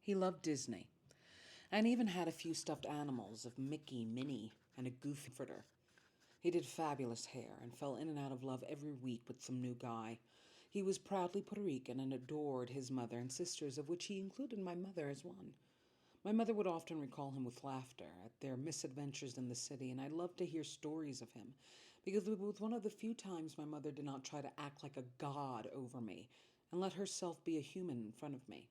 He loved Disney and even had a few stuffed animals of Mickey, Minnie, and a goofy comforter. He did fabulous hair and fell in and out of love every week with some new guy. He was proudly Puerto Rican and adored his mother and sisters, of which he included my mother as one. My mother would often recall him with laughter at their misadventures in the city, and I loved to hear stories of him, because it was one of the few times my mother did not try to act like a god over me and let herself be a human in front of me.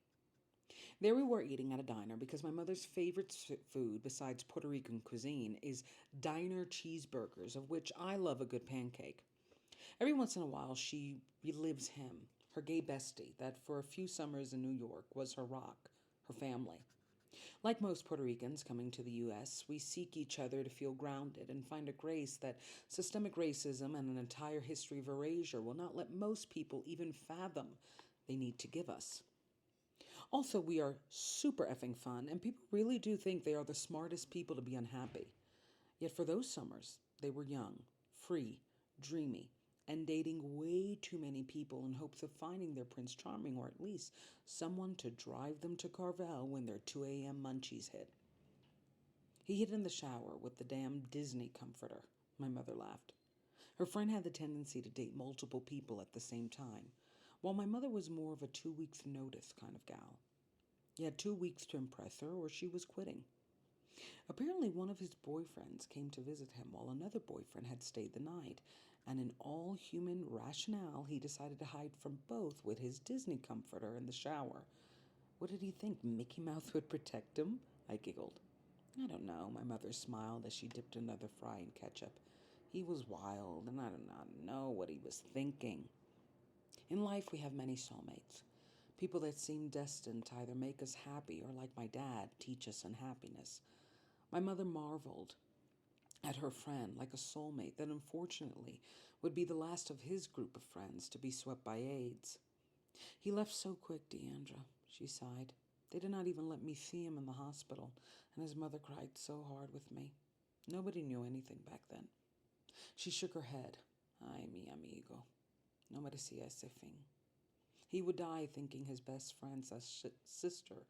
There we were eating at a diner because my mother's favorite food, besides Puerto Rican cuisine, is diner cheeseburgers, of which I love a good pancake. Every once in a while, she relives him, her gay bestie, that for a few summers in New York was her rock, her family. Like most Puerto Ricans coming to the U.S., we seek each other to feel grounded and find a grace that systemic racism and an entire history of erasure will not let most people even fathom they need to give us. Also, we are super effing fun, and people really do think they are the smartest people to be unhappy. Yet for those summers, they were young, free, dreamy, and dating way too many people in hopes of finding their Prince Charming or at least someone to drive them to Carvel when their 2 a.m. munchies hit. He hid in the shower with the damn Disney comforter, my mother laughed. Her friend had the tendency to date multiple people at the same time, while my mother was more of a 2 weeks notice kind of gal. You had 2 weeks to impress her or she was quitting. Apparently, one of his boyfriends came to visit him while another boyfriend had stayed the night, and in all human rationale, he decided to hide from both with his Disney comforter in the shower. What did he think? Mickey Mouse would protect him? I giggled. I don't know, my mother smiled as she dipped another fry in ketchup. He was wild, and I do not know what he was thinking. In life, we have many soulmates. People that seem destined to either make us happy or, like my dad, teach us unhappiness. My mother marveled at her friend like a soulmate that unfortunately would be the last of his group of friends to be swept by AIDS. He left so quick, Deandra, she sighed. They did not even let me see him in the hospital, and his mother cried so hard with me. Nobody knew anything back then. She shook her head. Ay, mi amigo. No merecía ese fin. He would die thinking his best friend's sister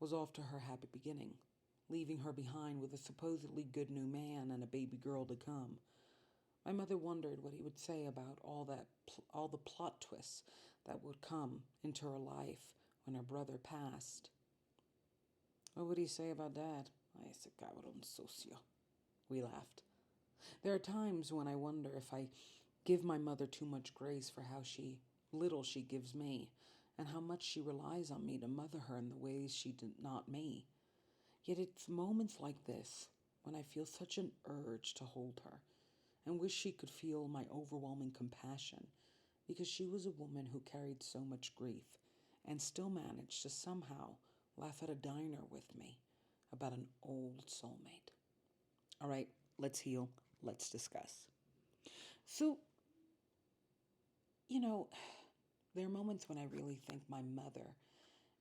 was off to her happy beginning, leaving her behind with a supposedly good new man and a baby girl to come. My mother wondered what he would say about all the plot twists that would come into her life when her brother passed. What would he say about Dad? Ay, ese cabrón sucio. We laughed. There are times when I wonder if I give my mother too much grace for how little she gives me, and how much she relies on me to mother her in the ways she did not me. Yet it's moments like this when I feel such an urge to hold her and wish she could feel my overwhelming compassion, because she was a woman who carried so much grief and still managed to somehow laugh at a diner with me about an old soulmate. All right, let's heal. Let's discuss. So, you know, there are moments when I really think my mother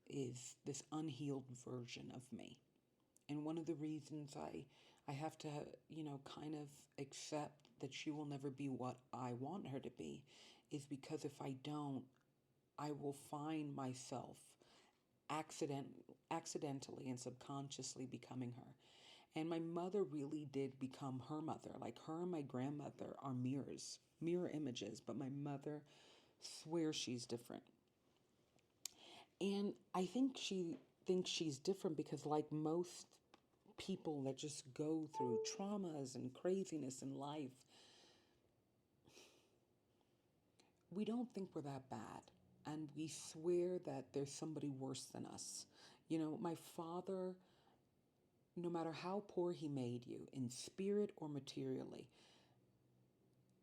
is this unhealed version of me. And one of the reasons I have to, kind of accept that she will never be what I want her to be is because if I don't, I will find myself accidentally and subconsciously becoming her. And my mother really did become her mother. Like her and my grandmother are mirror images, but my mother swears she's different. And I think she thinks she's different because, like most people that just go through traumas and craziness in life, we don't think we're that bad. And we swear that there's somebody worse than us. My father, no matter how poor he made you, in spirit or materially,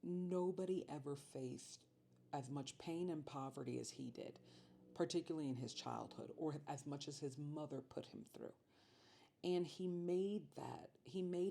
nobody ever faced as much pain and poverty as he did, particularly in his childhood, or as much as his mother put him through. And he made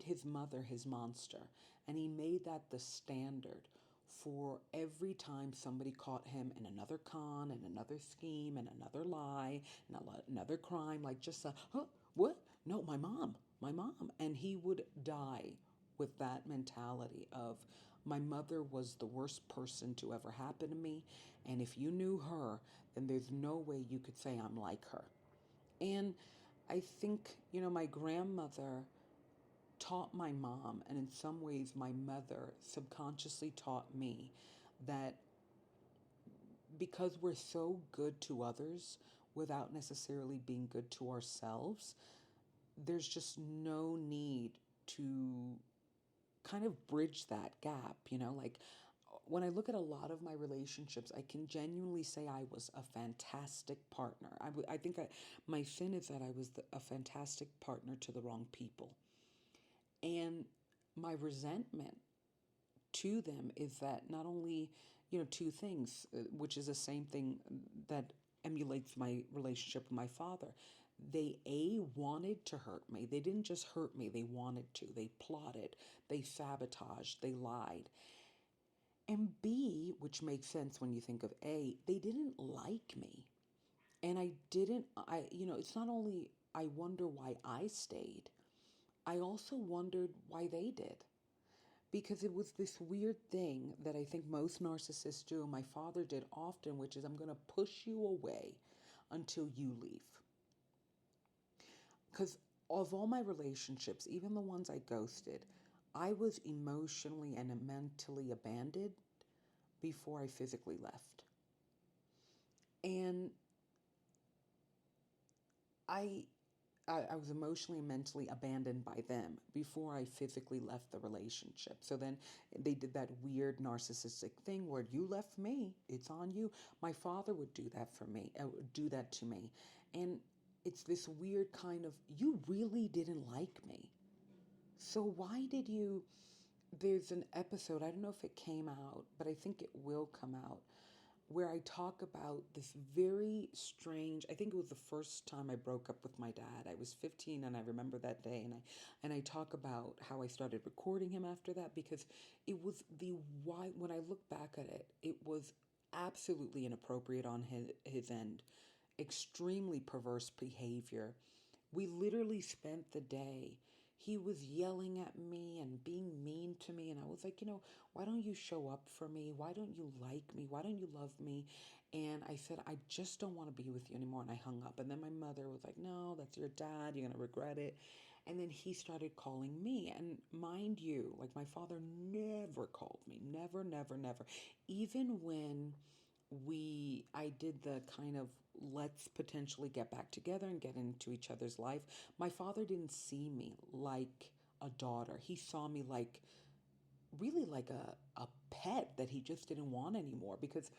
his mother his monster. And he made that the standard for every time somebody caught him in another con, and another scheme, and another lie, and another crime, like just huh, what? No, my mom, my mom. And he would die with that mentality of, my mother was the worst person to ever happen to me. And if you knew her, then there's no way you could say I'm like her. And I think, my grandmother taught my mom, and in some ways, my mother subconsciously taught me that because we're so good to others without necessarily being good to ourselves, there's just no need to kind of bridge that gap, like when I look at a lot of my relationships, I can genuinely say I was a fantastic partner. I think my sin is that I was a fantastic partner to the wrong people. And my resentment to them is that not only, two things, which is the same thing that emulates my relationship with my father. They wanted to hurt me. They didn't just hurt me, they wanted to. They plotted, they sabotaged, they lied. And B, which makes sense when you think of A, they didn't like me. And it's not only I wonder why I stayed, I also wondered why they did. Because it was this weird thing that I think most narcissists do, and my father did often, which is I'm going to push you away until you leave. Because of all my relationships, even the ones I ghosted, I was emotionally and mentally abandoned before I physically left. And I I was emotionally and mentally abandoned by them before I physically left the relationship. So then they did that weird narcissistic thing where you left me, it's on you. My father would do that for me, do that to me. And it's this weird kind of, you really didn't like me. So why did you? There's an episode, I don't know if it came out, but I think it will come out, where I talk about this very strange. I think it was the first time I broke up with my dad. I was 15 and I remember that day, and I talk about how I started recording him after that because it was the why when I look back at it, it was absolutely inappropriate on his end. Extremely perverse behavior. We literally spent the day. He was yelling at me and being mean to me. And I was like, why don't you show up for me? Why don't you like me? Why don't you love me? And I said, I just don't want to be with you anymore. And I hung up. And then my mother was like, no, that's your dad. You're going to regret it. And then he started calling me. And mind you, like my father never called me. Never, never, never. Even when I did the kind of let's potentially get back together and get into each other's life. My father didn't see me like a daughter. He saw me like really like a pet that he just didn't want anymore. Because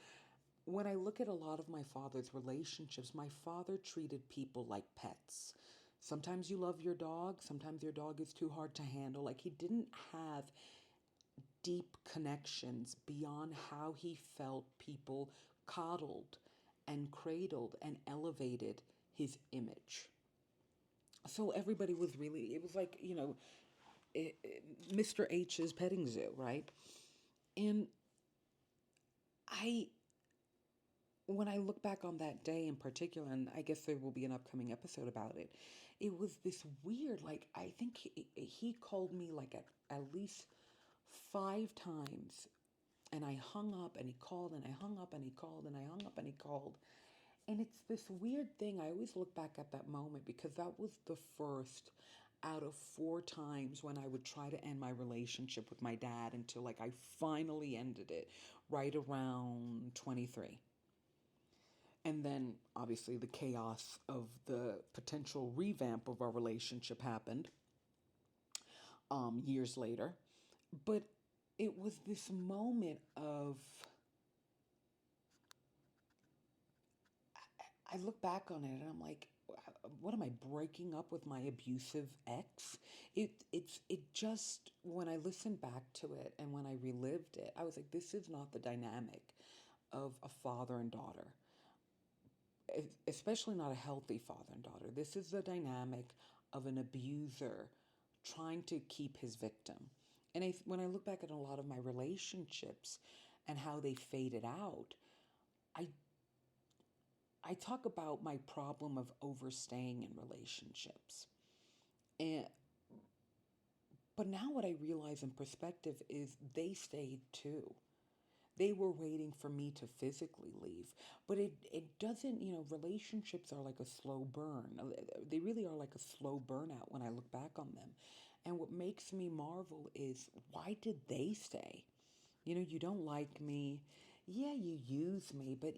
when I look at a lot of my father's relationships, my father treated people like pets. Sometimes you love your dog, sometimes your dog is too hard to handle. Like he didn't have deep connections beyond how he felt people coddled and cradled and elevated his image. So everybody was really, it was like, Mr. H's petting zoo, right? And I, when I look back on that day in particular, and I guess there will be an upcoming episode about it, it was this weird, like, I think he called me like at least 5 times. And I hung up and he called and I hung up and he called and I hung up and he called. And it's this weird thing. I always look back at that moment because that was the first out of 4 times when I would try to end my relationship with my dad until like I finally ended it right around 23. And then obviously the chaos of the potential revamp of our relationship happened years later. But it was this moment of I look back on it and I'm like, what am I breaking up with my abusive ex? It just when I listened back to it and when I relived it, I was like, this is not the dynamic of a father and daughter, especially not a healthy father and daughter. This is the dynamic of an abuser trying to keep his victim. And when I look back at a lot of my relationships and how they faded out, I I talk about my problem of overstaying in relationships. And but now what I realize in perspective is they stayed too. They were waiting for me to physically leave. But it doesn't, relationships are like a slow burn. They really are like a slow burnout when I look back on them. And what makes me marvel is, why did they stay? You don't like me. Yeah, you use me, but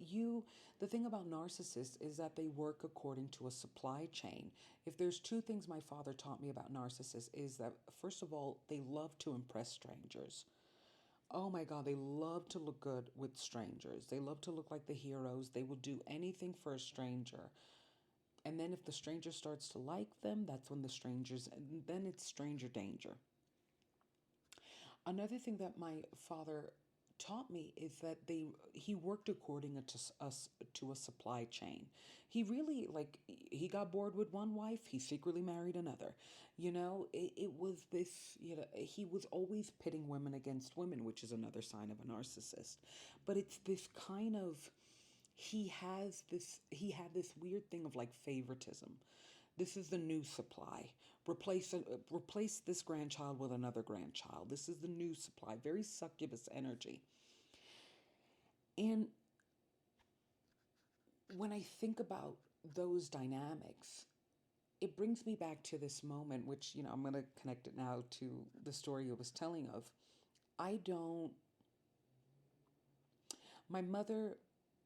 the thing about narcissists is that they work according to a supply chain. If there's two things my father taught me about narcissists is that, first of all, they love to impress strangers. Oh my God, they love to look good with strangers. They love to look like the heroes. They will do anything for a stranger. And then if the stranger starts to like them, that's when and then it's stranger danger. Another thing that my father taught me is that he worked according to us to a supply chain. He really, like, he got bored with one wife, he secretly married another. It was this, he was always pitting women against women, which is another sign of a narcissist. But it's this kind of, he had this weird thing of like favoritism. This is the new supply. Replace this grandchild with another grandchild. This is the new supply. Very succubus energy. And when I think about those dynamics, it brings me back to this moment, which, I'm going to connect it now to the story I was telling of. I don't, my mother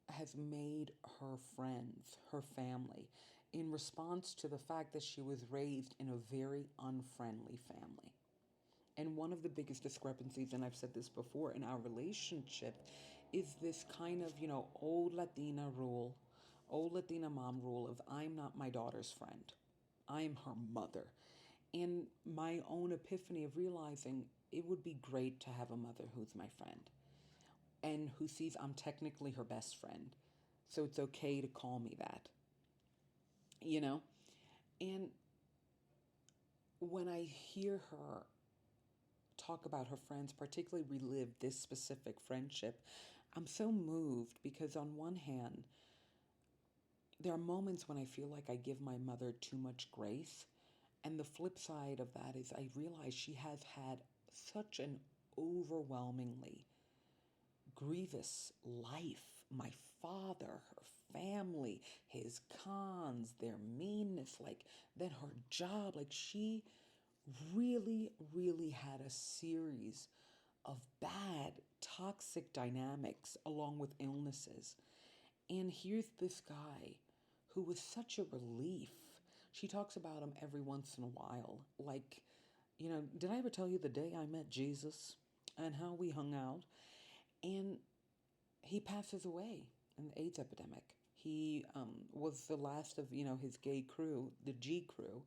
has made her friends, her family, in response to the fact that she was raised in a very unfriendly family. And one of the biggest discrepancies, and I've said this before, in our relationship is this kind of, old Latina mom rule of, I'm not my daughter's friend. I'm her mother. And my own epiphany of realizing it would be great to have a mother who's my friend and who sees I'm technically her best friend. So it's okay to call me that, you know? And when I hear her talk about her friends, particularly relive this specific friendship, I'm so moved because, on one hand, there are moments when I feel like I give my mother too much grace. And the flip side of that is I realize she has had such an overwhelmingly grievous life. My father, her family, his cons, their meanness, like then her job. Like she really, really had a series of bad, toxic dynamics along with illnesses. And here's this guy who was such a relief. She talks about him every once in a while. Like, did I ever tell you the day I met Jesus and how we hung out? And he passes away in the AIDS epidemic. He was the last of, his gay crew, the G crew,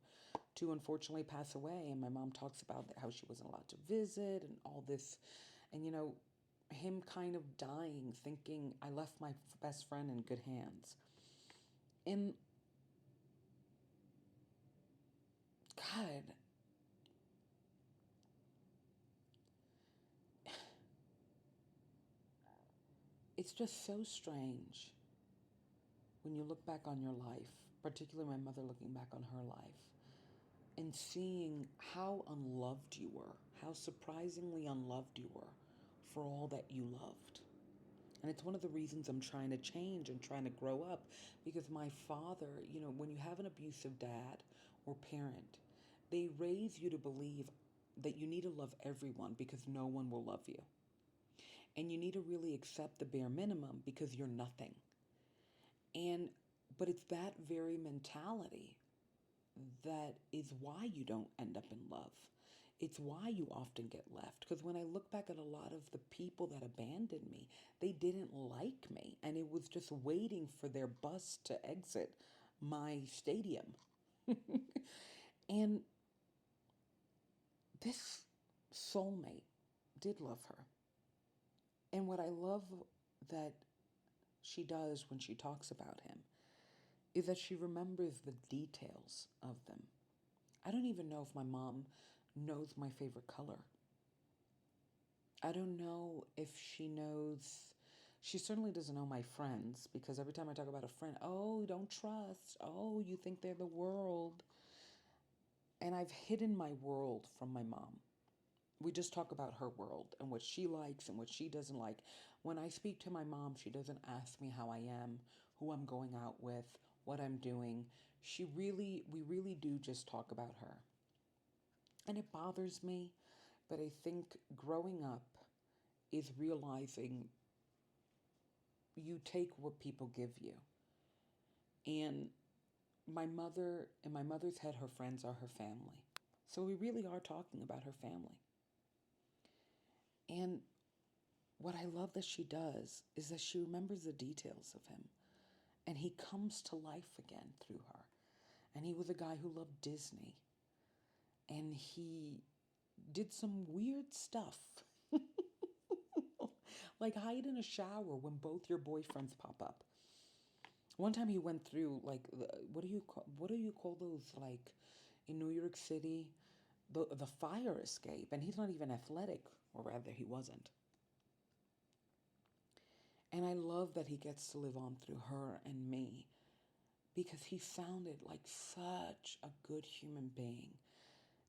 to unfortunately pass away. And my mom talks about how she wasn't allowed to visit and all this. And, him kind of dying, thinking, I left my best friend in good hands. And God, it's just so strange when you look back on your life, particularly my mother looking back on her life, and seeing how unloved you were, how surprisingly unloved you were for all that you loved. And it's one of the reasons I'm trying to change and trying to grow up, because my father, when you have an abusive dad or parent, they raise you to believe that you need to love everyone because no one will love you. And you need to really accept the bare minimum because you're nothing. And but it's that very mentality that is why you don't end up in love. It's why you often get left. Because when I look back at a lot of the people that abandoned me, they didn't like me. And it was just waiting for their bus to exit my stadium. And this soulmate did love her. And what I love that she does when she talks about him is that she remembers the details of them. I don't even know if my mom knows my favorite color. I don't know if she knows. She certainly doesn't know my friends, because every time I talk about a friend, oh, don't trust. Oh, you think they're the world. And I've hidden my world from my mom. We just talk about her world and what she likes and what she doesn't like. When I speak to my mom, she doesn't ask me how I am, who I'm going out with, what I'm doing. We really do just talk about her. And it bothers me, but I think growing up is realizing you take what people give you. And in my mother's head, her friends are her family. So we really are talking about her family. And what I love that she does is that she remembers the details of him. And he comes to life again through her. And he was a guy who loved Disney. And he did some weird stuff. Like hide in a shower when both your boyfriends pop up. One time he went through like what do you call those, like in New York City, the fire escape, and he's not even athletic, or rather he wasn't. And I love that he gets to live on through her and me because he sounded like such a good human being.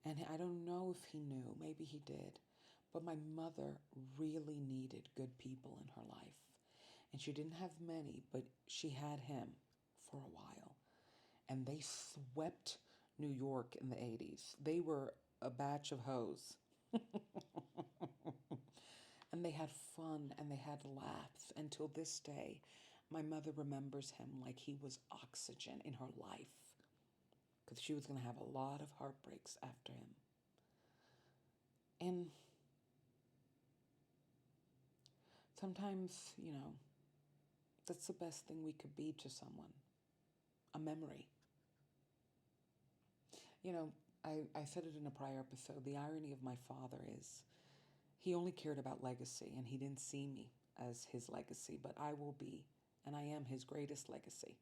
And I don't know if he knew, maybe he did, but my mother really needed good people in her life. And she didn't have many, but she had him for a while. And they swept New York in the 80s. They were a batch of hoes. And they had fun and they had laughs. Until this day, my mother remembers him like he was oxygen in her life because she was going to have a lot of heartbreaks after him. And sometimes, that's the best thing we could be to someone, a memory. You know, I said it in a prior episode. The irony of my father is he only cared about legacy and he didn't see me as his legacy, but I will be, and I am his greatest legacy.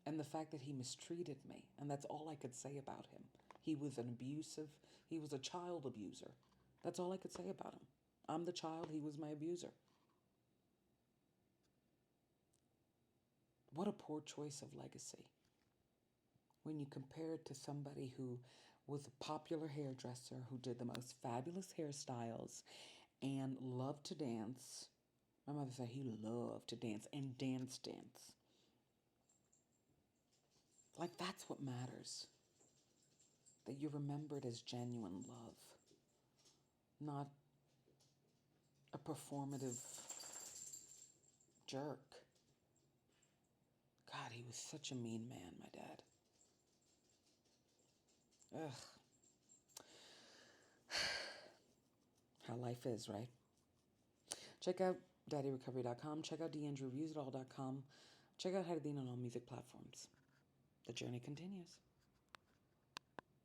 And the fact that he mistreated me, and that's all I could say about him. He was a child abuser. That's all I could say about him. I'm the child, he was my abuser. What a poor choice of legacy. When you compare it to somebody who was a popular hairdresser who did the most fabulous hairstyles and loved to dance. My mother said he loved to dance and dance. Like, that's what matters. That you're remembered as genuine love, not a performative jerk. God, he was such a mean man, my dad. Ugh. How life is, right? Check out daddyrecovery.com. Check out DeAndrewReviewsItAll.com. Check out Jardín on all music platforms. The journey continues.